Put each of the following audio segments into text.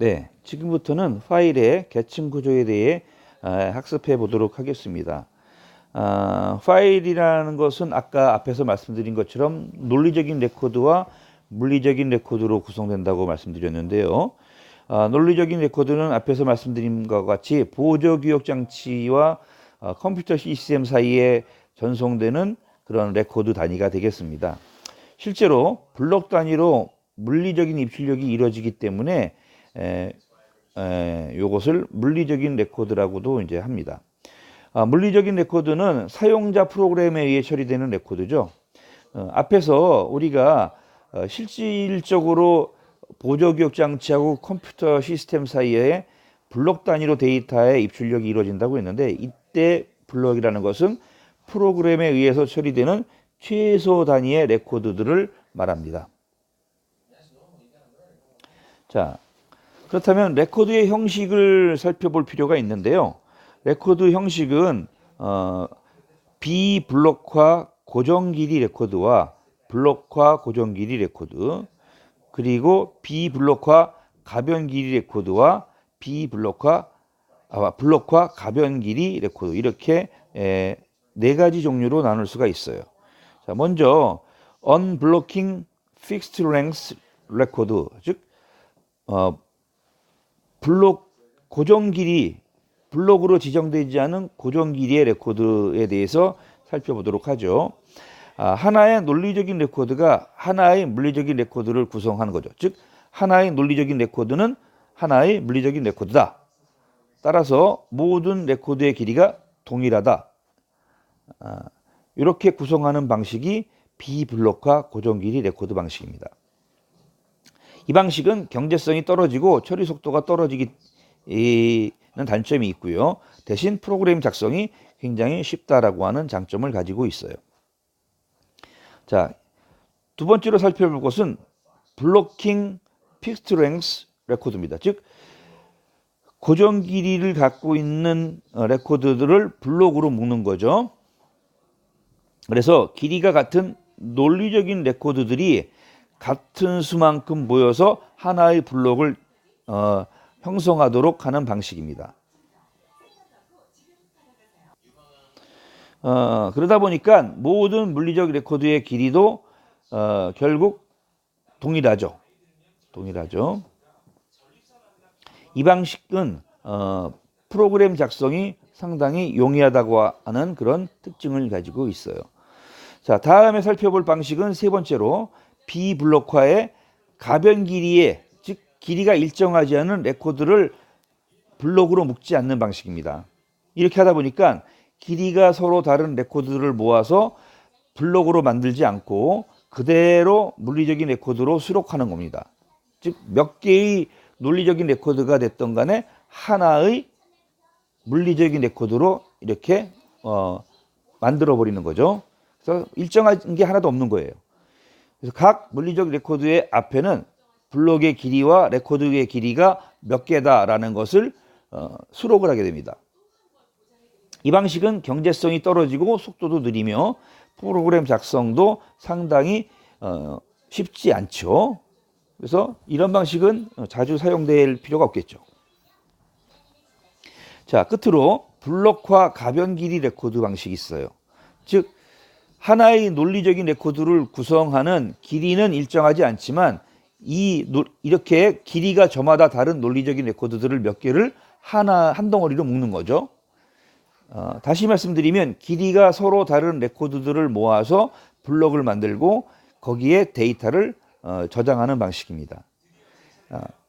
네, 지금부터는 파일의 계층 구조에 대해 학습해 보도록 하겠습니다. 파일이라는 것은 아까 앞에서 말씀드린 것처럼 논리적인 레코드와 물리적인 레코드로 구성된다고 말씀드렸는데요. 논리적인 레코드는 앞에서 말씀드린 것과 같이 보조기억 장치와 컴퓨터 시스템 사이에 전송되는 그런 레코드 단위가 되겠습니다. 실제로 블록 단위로 물리적인 입출력이 이루어지기 때문에 요것을 물리적인 레코드라고도 이제 합니다. 물리적인 레코드는 사용자 프로그램에 의해 처리되는 레코드죠. 앞에서 우리가 실질적으로 보조기억 장치하고 컴퓨터 시스템 사이에 블록 단위로 데이터의 입출력이 이루어진다고 했는데, 이때 블록이라는 것은 프로그램에 의해서 처리되는 최소 단위의 레코드들을 말합니다. 자, 그렇다면 레코드의 형식을 살펴볼 필요가 있는데요. 레코드 형식은 비블록화 고정길이 레코드와 블록화 고정길이 레코드, 그리고 비블록화 가변길이 레코드와 블록화 가변길이 레코드, 이렇게 네 가지 종류로 나눌 수가 있어요. 자, 먼저 unblocking fixed length 레코드, 즉 고정 길이, 블록으로 지정되지 않은 고정 길이의 레코드에 대해서 살펴보도록 하죠. 하나의 논리적인 레코드가 하나의 물리적인 레코드를 구성하는 거죠. 즉, 하나의 논리적인 레코드는 하나의 물리적인 레코드다. 따라서 모든 레코드의 길이가 동일하다. 이렇게 구성하는 방식이 비블록화 고정 길이 레코드 방식입니다. 이 방식은 경제성이 떨어지고 처리 속도가 떨어지는 단점이 있고요. 대신 프로그램 작성이 굉장히 쉽다라고 하는 장점을 가지고 있어요. 자, 두 번째로 살펴볼 것은 블로킹 픽스드 랭스 레코드입니다. 즉, 고정 길이를 갖고 있는 레코드들을 블록으로 묶는 거죠. 그래서 길이가 같은 논리적인 레코드들이 같은 수만큼 모여서 하나의 블록을 형성하도록 하는 방식입니다. 그러다 보니까 모든 물리적 레코드의 길이도 결국 동일하죠. 이 방식은 프로그램 작성이 상당히 용이하다고 하는 그런 특징을 가지고 있어요. 자, 다음에 살펴볼 방식은 세 번째로 비블록화의 가변 길이의, 즉 길이가 일정하지 않은 레코드를 블록으로 묶지 않는 방식입니다. 이렇게 하다 보니까 길이가 서로 다른 레코드들을 모아서 블록으로 만들지 않고 그대로 물리적인 레코드로 수록하는 겁니다. 즉, 몇 개의 논리적인 레코드가 됐던 간에 하나의 물리적인 레코드로 이렇게 만들어 버리는 거죠. 그래서 일정한 게 하나도 없는 거예요. 그래서 각 물리적 레코드의 앞에는 블록의 길이와 레코드의 길이가 몇 개다라는 것을 수록을 하게 됩니다. 이 방식은 경제성이 떨어지고 속도도 느리며 프로그램 작성도 상당히 쉽지 않죠. 그래서 이런 방식은 자주 사용될 필요가 없겠죠. 자, 끝으로 블록화 가변 길이 레코드 방식이 있어요. 즉, 하나의 논리적인 레코드를 구성하는 길이는 일정하지 않지만 이렇게 길이가 저마다 다른 논리적인 레코드들을 몇 개를 한 덩어리로 묶는 거죠. 다시 말씀드리면 길이가 서로 다른 레코드들을 모아서 블록을 만들고 거기에 데이터를 저장하는 방식입니다.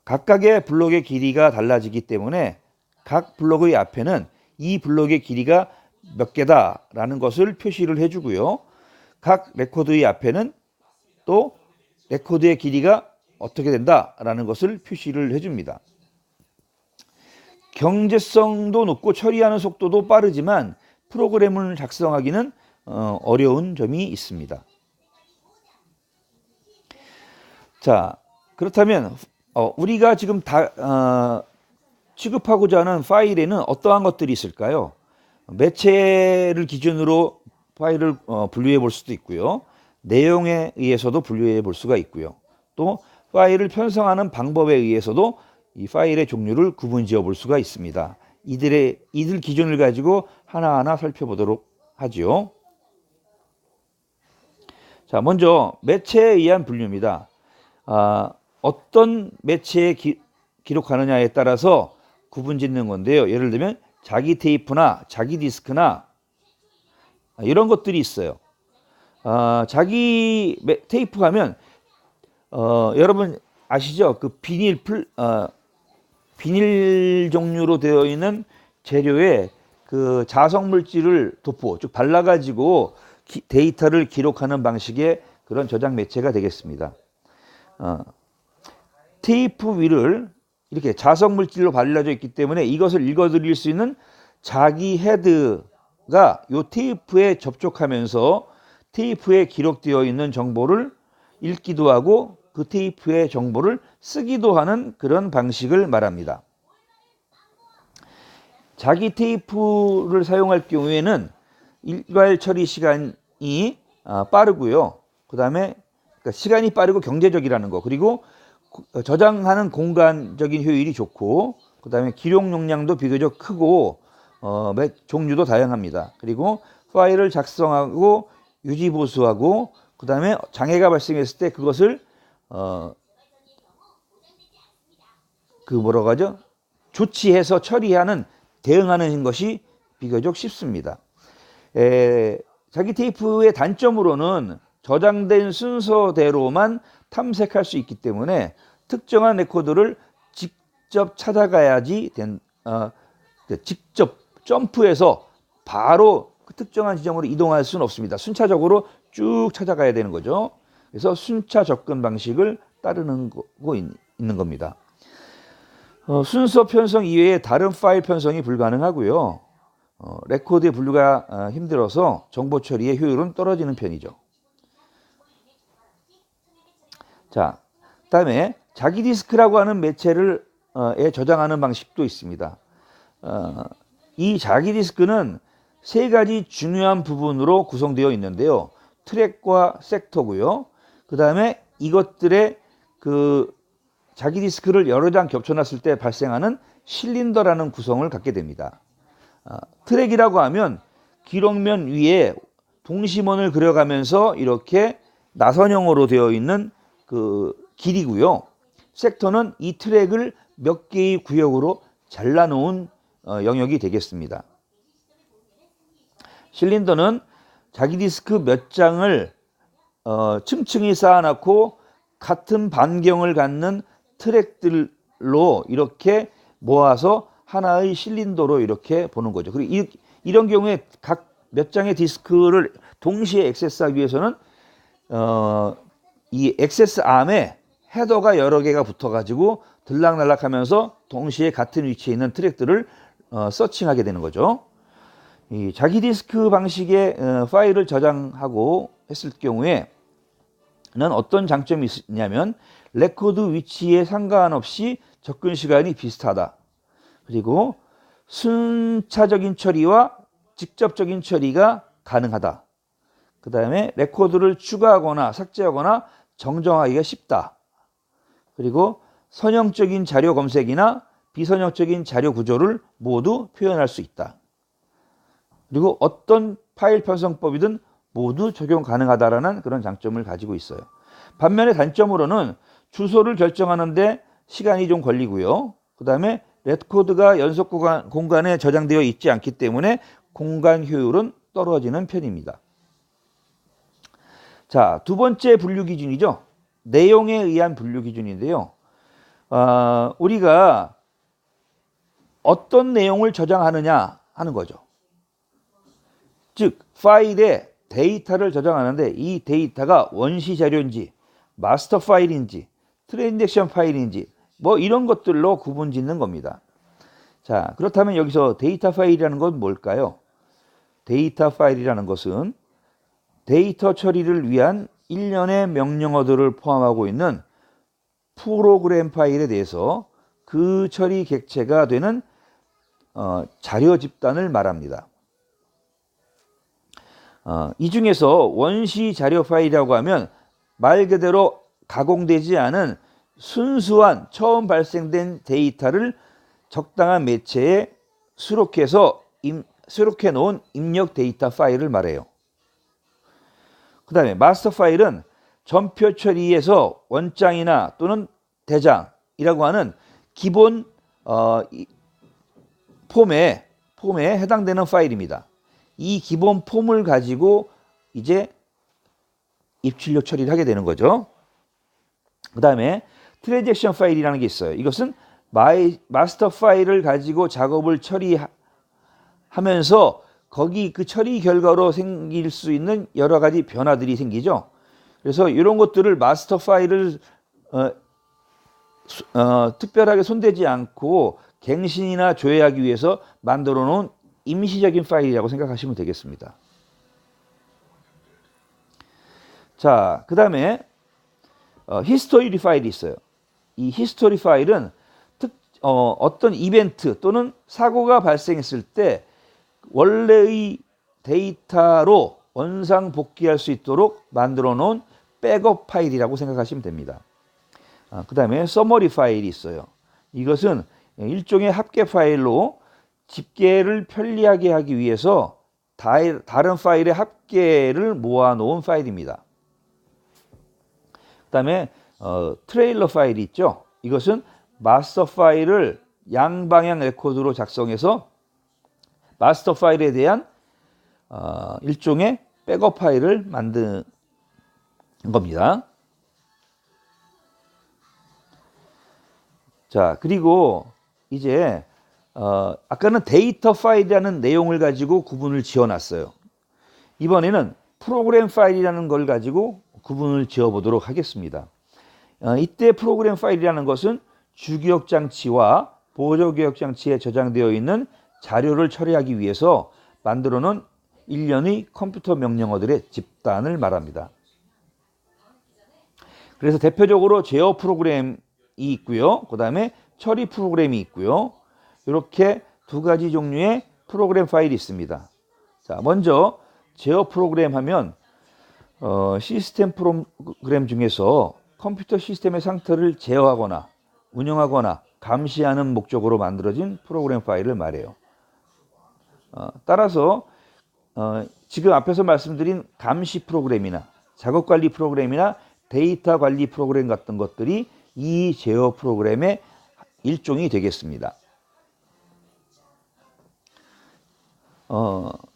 각각의 블록의 길이가 달라지기 때문에 각 블록의 앞에는 이 블록의 길이가 몇 개다라는 것을 표시를 해주고요. 각 레코드의 앞에는 또 레코드의 길이가 어떻게 된다라는 것을 표시를 해줍니다. 경제성도 높고 처리하는 속도도 빠르지만 프로그램을 작성하기는 어려운 점이 있습니다. 자, 그렇다면 우리가 지금 취급하고자 하는 파일에는 어떠한 것들이 있을까요? 매체를 기준으로 파일을 분류해 볼 수도 있고요. 내용에 의해서도 분류해 볼 수가 있고요. 또 파일을 편성하는 방법에 의해서도 이 파일의 종류를 구분지어 볼 수가 있습니다. 이들 기준을 가지고 하나하나 살펴보도록 하지요. 자, 먼저 매체에 의한 분류입니다. 어떤 매체에 기록하느냐에 따라서 구분짓는 건데요. 예를 들면 자기 테이프나 자기 디스크나 이런 것들이 있어요. 자기 테이프 하면 여러분 아시죠? 그 비닐 종류로 되어 있는 재료에 그 자석 물질을 도포 쭉 발라가지고 데이터를 기록하는 방식의 그런 저장 매체가 되겠습니다. 테이프 위를 이렇게 자석 물질로 발라져 있기 때문에 이것을 읽어드릴 수 있는 자기 헤드가 이 테이프에 접촉하면서 테이프에 기록되어 있는 정보를 읽기도 하고 그 테이프의 정보를 쓰기도 하는 그런 방식을 말합니다. 자기 테이프를 사용할 경우에는 일괄 처리 시간이 빠르고요. 그 다음에 시간이 빠르고 경제적이라는 거, 그리고 저장하는 공간적인 효율이 좋고, 그 다음에 기록 용량도 비교적 크고 종류도 다양합니다. 그리고 파일을 작성하고 유지 보수하고, 그 다음에 장애가 발생했을 때 그것을 조치해서 처리하는, 대응하는 것이 비교적 쉽습니다. 자기 테이프의 단점으로는 저장된 순서대로만 탐색할 수 있기 때문에 특정한 레코드를 직접 찾아가야지 직접 점프해서 바로 그 특정한 지점으로 이동할 수는 없습니다. 순차적으로 쭉 찾아가야 되는 거죠. 그래서 순차 접근 방식을 따르는 거 있는 겁니다. 순서 편성 이외에 다른 파일 편성이 불가능하고요. 레코드의 분류가 힘들어서 정보 처리의 효율은 떨어지는 편이죠. 자, 그다음에 자기 디스크라고 하는 매체를 저장하는 방식도 있습니다. 이 자기 디스크는 세 가지 중요한 부분으로 구성되어 있는데요. 트랙과 섹터고요. 그 다음에 이것들의 그 자기 디스크를 여러 장 겹쳐놨을 때 발생하는 실린더라는 구성을 갖게 됩니다. 트랙이라고 하면 기록면 위에 동심원을 그려가면서 이렇게 나선형으로 되어 있는 그 길이고요. 섹터는 이 트랙을 몇 개의 구역으로 잘라놓은 영역이 되겠습니다. 실린더는 자기 디스크 몇 장을 층층이 쌓아놓고 같은 반경을 갖는 트랙들로 이렇게 모아서 하나의 실린더로 이렇게 보는 거죠. 그리고 이런 경우에 각 몇 장의 디스크를 동시에 액세스하기 위해서는 이 액세스 암에 헤더가 여러 개가 붙어가지고 들락날락하면서 동시에 같은 위치에 있는 트랙들을 서칭하게 되는 거죠. 이 자기 디스크 방식의 파일을 저장하고 했을 경우에는 어떤 장점이 있냐면 레코드 위치에 상관없이 접근 시간이 비슷하다. 그리고 순차적인 처리와 직접적인 처리가 가능하다. 그 다음에 레코드를 추가하거나 삭제하거나 정정하기가 쉽다. 그리고 선형적인 자료 검색이나 비선형적인 자료 구조를 모두 표현할 수 있다. 그리고 어떤 파일 편성법이든 모두 적용 가능하다라는 그런 장점을 가지고 있어요. 반면에 단점으로는 주소를 결정하는데 시간이 좀 걸리고요. 그 다음에 레코드가 연속 공간에 저장되어 있지 않기 때문에 공간 효율은 떨어지는 편입니다. 자, 두 번째 분류 기준이죠. 내용에 의한 분류 기준인데요. 우리가 어떤 내용을 저장하느냐 하는 거죠. 즉, 파일에 데이터를 저장하는데 이 데이터가 원시 자료인지, 마스터 파일인지, 트랜잭션 파일인지 뭐 이런 것들로 구분 짓는 겁니다. 자, 그렇다면 여기서 데이터 파일이라는 건 뭘까요? 데이터 파일이라는 것은 데이터 처리를 위한 일련의 명령어들을 포함하고 있는 프로그램 파일에 대해서 그 처리 객체가 되는 자료 집단을 말합니다. 이 중에서 원시 자료 파일이라고 하면 말 그대로 가공되지 않은 순수한 처음 발생된 데이터를 적당한 매체에 수록해 놓은 입력 데이터 파일을 말해요. 그 다음에 마스터 파일은 전표 처리에서 원장이나 또는 대장이라고 하는 기본 폼에 해당되는 파일입니다. 이 기본 폼을 가지고 이제 입출력 처리를 하게 되는 거죠. 그 다음에 트랜잭션 파일이라는 게 있어요. 이것은 마스터 파일을 가지고 작업을 처리하면서 거기 그 처리 결과로 생길 수 있는 여러 가지 변화들이 생기죠. 그래서 이런 것들을 마스터 파일을 특별하게 손대지 않고 갱신이나 조회하기 위해서 만들어 놓은 임시적인 파일이라고 생각하시면 되겠습니다. 자, 그 다음에 히스토리 파일이 있어요. 이 히스토리 파일은 어떤 이벤트 또는 사고가 발생했을 때 원래의 데이터로 원상 복귀할 수 있도록 만들어 놓은 백업 파일이라고 생각하시면 됩니다. 그 다음에 서머리 파일이 있어요. 이것은 일종의 합계 파일로 집계를 편리하게 하기 위해서 다른 파일의 합계를 모아 놓은 파일입니다. 그 다음에 트레일러 파일이 있죠. 이것은 마스터 파일을 양방향 레코드로 작성해서 마스터 파일에 대한 일종의 백업 파일을 만든 겁니다. 자, 그리고 이제 아까는 데이터 파일이라는 내용을 가지고 구분을 지어놨어요. 이번에는 프로그램 파일이라는 걸 가지고 구분을 지어보도록 하겠습니다. 이때 프로그램 파일이라는 것은 주기억 장치와 보조기억 장치에 저장되어 있는 자료를 처리하기 위해서 만들어 놓은 일련의 컴퓨터 명령어들의 집단을 말합니다. 그래서 대표적으로 제어 프로그램이 있고요. 그 다음에 처리 프로그램이 있고요. 이렇게 두 가지 종류의 프로그램 파일이 있습니다. 자, 먼저 제어 프로그램 하면 시스템 프로그램 중에서 컴퓨터 시스템의 상태를 제어하거나 운영하거나 감시하는 목적으로 만들어진 프로그램 파일을 말해요. 따라서 지금 앞에서 말씀드린 감시 프로그램이나 작업 관리 프로그램이나 데이터 관리 프로그램 같은 것들이 이 제어 프로그램의 일종이 되겠습니다.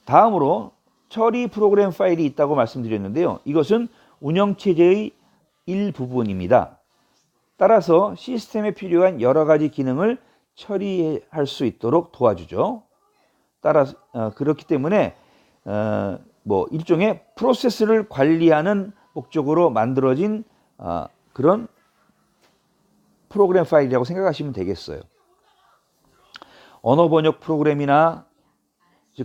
다음으로 처리 프로그램 파일이 있다고 말씀드렸는데요. 이것은 운영체제의 일부분입니다. 따라서 시스템에 필요한 여러 가지 기능을 처리할 수 있도록 도와주죠. 따라서 그렇기 때문에 일종의 프로세스를 관리하는 목적으로 만들어진 그런 프로그램 파일이라고 생각하시면 되겠어요. 언어 번역 프로그램이나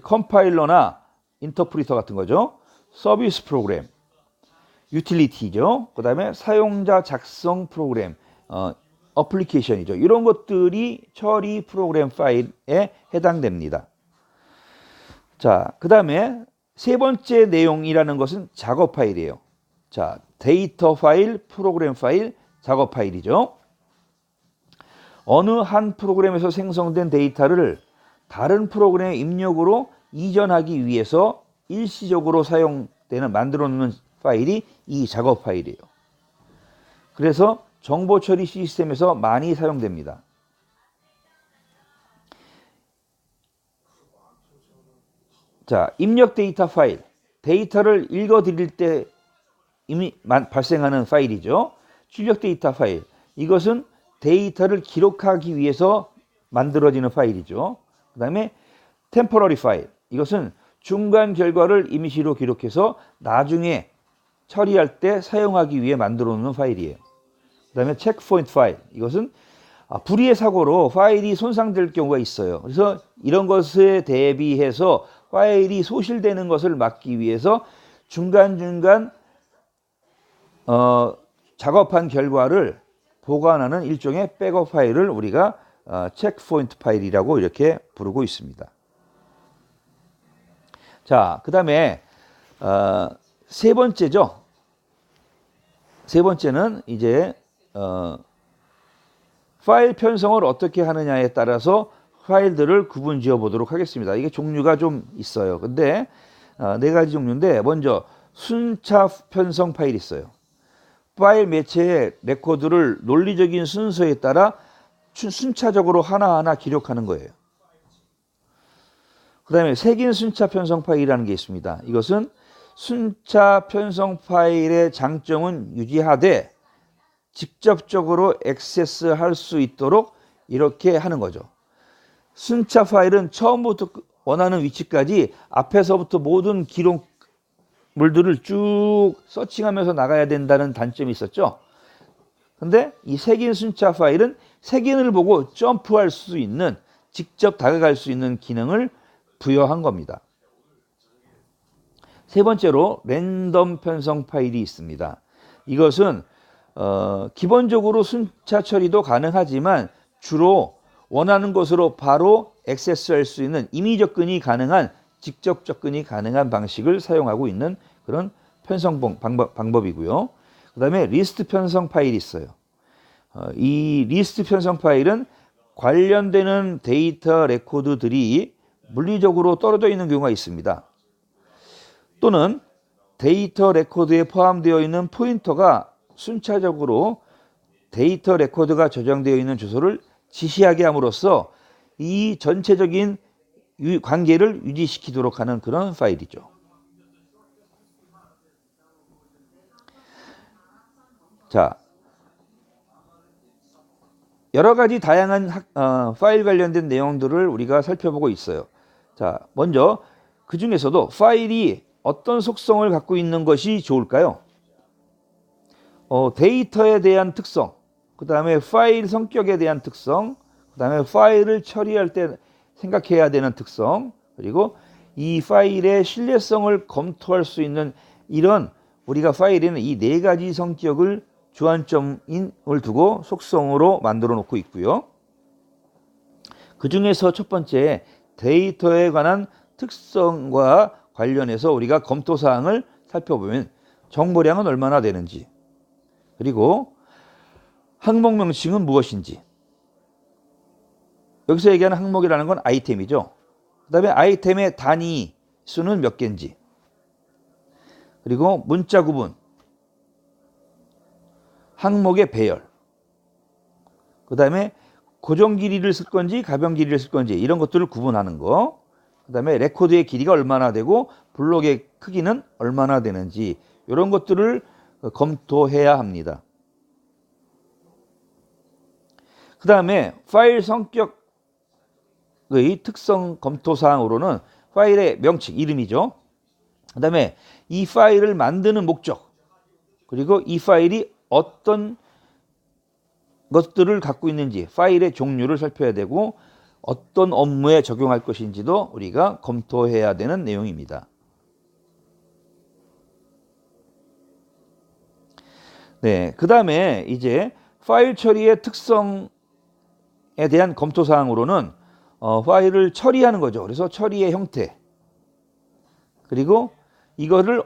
컴파일러나 인터프리터 같은 거죠. 서비스 프로그램, 유틸리티죠. 그 다음에 사용자 작성 프로그램, 어플리케이션이죠. 이런 것들이 처리 프로그램 파일에 해당됩니다. 자, 그 다음에 세 번째 내용이라는 것은 작업 파일이에요. 자, 데이터 파일, 프로그램 파일, 작업 파일이죠. 어느 한 프로그램에서 생성된 데이터를 다른 프로그램의 입력으로 이전하기 위해서 일시적으로 만들어 놓는 파일이 이 작업 파일이에요. 그래서 정보 처리 시스템에서 많이 사용됩니다. 자, 입력 데이터 파일. 데이터를 읽어 드릴 때 이미 발생하는 파일이죠. 출력 데이터 파일. 이것은 데이터를 기록하기 위해서 만들어지는 파일이죠. 그 다음에 템포러리 파일. 이것은 중간 결과를 임시로 기록해서 나중에 처리할 때 사용하기 위해 만들어 놓는 파일이에요. 그 다음에 체크 포인트 파일. 이것은 불의의 사고로 파일이 손상될 경우가 있어요. 그래서 이런 것에 대비해서 파일이 소실되는 것을 막기 위해서 중간중간 작업한 결과를 보관하는 일종의 백업 파일을 우리가 체크 포인트 파일이라고 이렇게 부르고 있습니다. 자, 그 다음에 세 번째죠. 세 번째는 이제 파일 편성을 어떻게 하느냐에 따라서 파일들을 구분 지어 보도록 하겠습니다. 이게 종류가 좀 있어요. 근데 네 가지 종류인데, 먼저 순차 편성 파일이 있어요. 파일 매체의 레코드를 논리적인 순서에 따라 순차적으로 하나하나 기록하는 거예요. 그 다음에 색인 순차 편성 파일이라는 게 있습니다. 이것은 순차 편성 파일의 장점은 유지하되 직접적으로 액세스할 수 있도록 이렇게 하는 거죠. 순차 파일은 처음부터 원하는 위치까지 앞에서부터 모든 기록물들을 쭉 서칭하면서 나가야 된다는 단점이 있었죠. 근데 이 색인 순차 파일은 색인을 보고 점프할 수 있는, 직접 다가갈 수 있는 기능을 부여한 겁니다. 세 번째로 랜덤 편성 파일이 있습니다. 이것은 기본적으로 순차 처리도 가능하지만 주로 원하는 곳으로 바로 액세스할 수 있는 임의 접근이 가능한, 직접 접근이 가능한 방식을 사용하고 있는 그런 편성 방법이고요. 그 다음에 리스트 편성 파일이 있어요. 이 리스트 편성 파일은 관련되는 데이터 레코드들이 물리적으로 떨어져 있는 경우가 있습니다. 또는 데이터 레코드에 포함되어 있는 포인터가 순차적으로 데이터 레코드가 저장되어 있는 주소를 지시하게 함으로써 이 전체적인 관계를 유지시키도록 하는 그런 파일이죠. 자, 여러 가지 다양한 파일 관련된 내용들을 우리가 살펴보고 있어요. 자, 먼저 그 중에서도 파일이 어떤 속성을 갖고 있는 것이 좋을까요? 데이터에 대한 특성, 그 다음에 파일 성격에 대한 특성, 그 다음에 파일을 처리할 때 생각해야 되는 특성, 그리고 이 파일의 신뢰성을 검토할 수 있는, 이런 우리가 파일에는 이 네 가지 성격을 주안점을 두고 속성으로 만들어 놓고 있고요. 그 중에서 첫 번째 데이터에 관한 특성과 관련해서 우리가 검토사항을 살펴보면 정보량은 얼마나 되는지, 그리고 항목 명칭은 무엇인지, 여기서 얘기하는 항목이라는 건 아이템이죠. 그 다음에 아이템의 단위 수는 몇 개인지, 그리고 문자 구분, 항목의 배열, 그 다음에 고정 길이를 쓸 건지 가변 길이를 쓸 건지 이런 것들을 구분하는 거, 그 다음에 레코드의 길이가 얼마나 되고 블록의 크기는 얼마나 되는지 이런 것들을 검토해야 합니다. 그 다음에 파일 성격의 특성 검토사항으로는 파일의 명칭, 이름이죠. 그 다음에 이 파일을 만드는 목적, 그리고 이 파일이 어떤 것들을 갖고 있는지, 파일의 종류를 살펴야 되고 어떤 업무에 적용할 것인지도 우리가 검토해야 되는 내용입니다. 네, 그 다음에 이제 파일 처리의 특성에 대한 검토사항으로는 파일을 처리하는 거죠. 그래서 처리의 형태, 그리고 이거를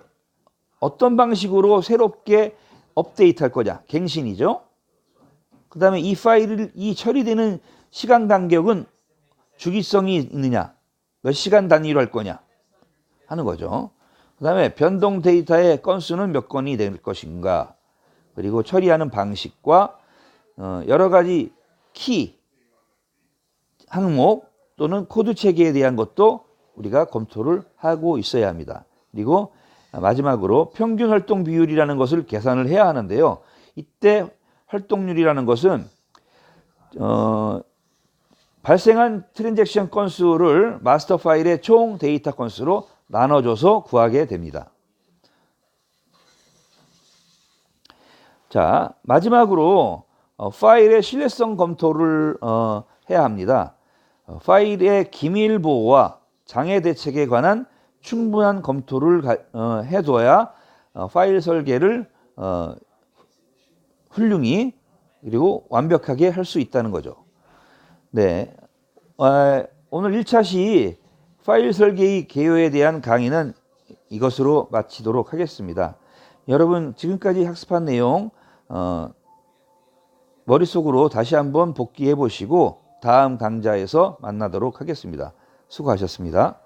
어떤 방식으로 새롭게 업데이트할 거냐, 갱신이죠. 그 다음에 이 파일을, 이 처리되는 시간 간격은 주기성이 있느냐, 몇 시간 단위로 할 거냐 하는 거죠. 그 다음에 변동 데이터의 건수는 몇 건이 될 것인가, 그리고 처리하는 방식과 여러 가지 키, 항목 또는 코드 체계에 대한 것도 우리가 검토를 하고 있어야 합니다. 그리고 마지막으로 평균 활동 비율이라는 것을 계산을 해야 하는데요. 이때 활동률이라는 것은 발생한 트랜잭션 건수를 마스터 파일의 총 데이터 건수로 나눠줘서 구하게 됩니다. 자, 마지막으로 파일의 신뢰성 검토를 해야 합니다. 파일의 기밀 보호와 장애 대책에 관한 충분한 검토를 해둬야 파일 설계를 훌륭히 그리고 완벽하게 할 수 있다는 거죠. 네, 오늘 1차 시 파일 설계의 개요에 대한 강의는 이것으로 마치도록 하겠습니다. 여러분 지금까지 학습한 내용 머릿속으로 다시 한번 복기해 보시고 다음 강좌에서 만나도록 하겠습니다. 수고하셨습니다.